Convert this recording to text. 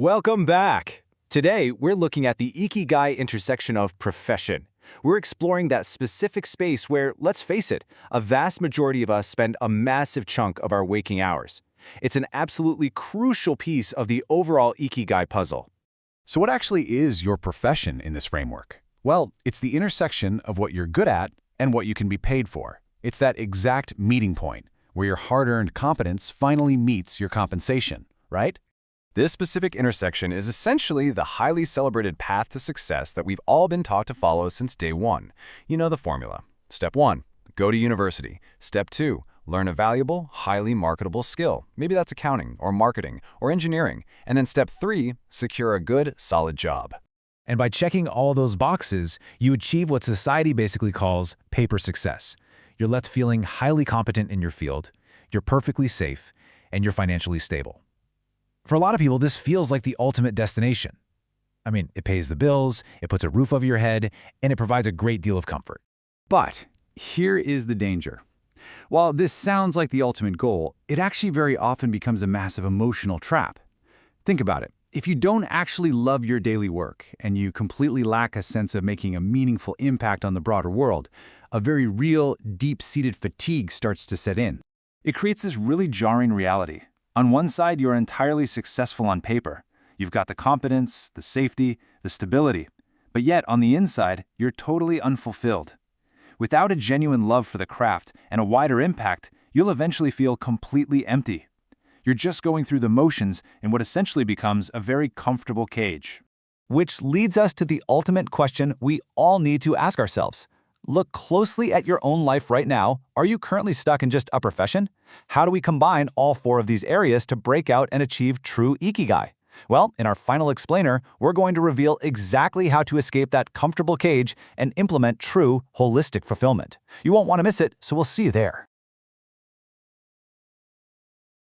Welcome back! Today, we're looking at the Ikigai intersection of profession. We're exploring that specific space where, let's face it, a vast majority of us spend a massive chunk of our waking hours. It's an absolutely crucial piece of the overall Ikigai puzzle. So what actually is your profession in this framework? Well, it's the intersection of what you're good at and what you can be paid for. It's that exact meeting point where your hard-earned competence finally meets your compensation, right? This specific intersection is essentially the highly celebrated path to success that we've all been taught to follow since day one. You know the formula. Step 1, go to university. Step 2, learn a valuable, highly marketable skill. Maybe that's accounting or marketing or engineering. And then step 3, secure a good, solid job. And by checking all those boxes, you achieve what society basically calls paper success. You're left feeling highly competent in your field, you're perfectly safe, and you're financially stable. For a lot of people, this feels like the ultimate destination. I mean, it pays the bills, it puts a roof over your head, and it provides a great deal of comfort. But here is the danger. While this sounds like the ultimate goal, it actually very often becomes a massive emotional trap. Think about it. If you don't actually love your daily work and you completely lack a sense of making a meaningful impact on the broader world, a very real, deep-seated fatigue starts to set in. It creates this really jarring reality. On one side, you're entirely successful on paper. You've got the competence, the safety, the stability. But yet, on the inside, you're totally unfulfilled. Without a genuine love for the craft and a wider impact, you'll eventually feel completely empty. You're just going through the motions in what essentially becomes a very comfortable cage. Which leads us to the ultimate question we all need to ask ourselves. Look closely at your own life right now. Are you currently stuck in just a profession? How do we combine all four of these areas to break out and achieve true Ikigai? Well, in our final explainer, we're going to reveal exactly how to escape that comfortable cage and implement true, holistic fulfillment. You won't want to miss it, so we'll see you there.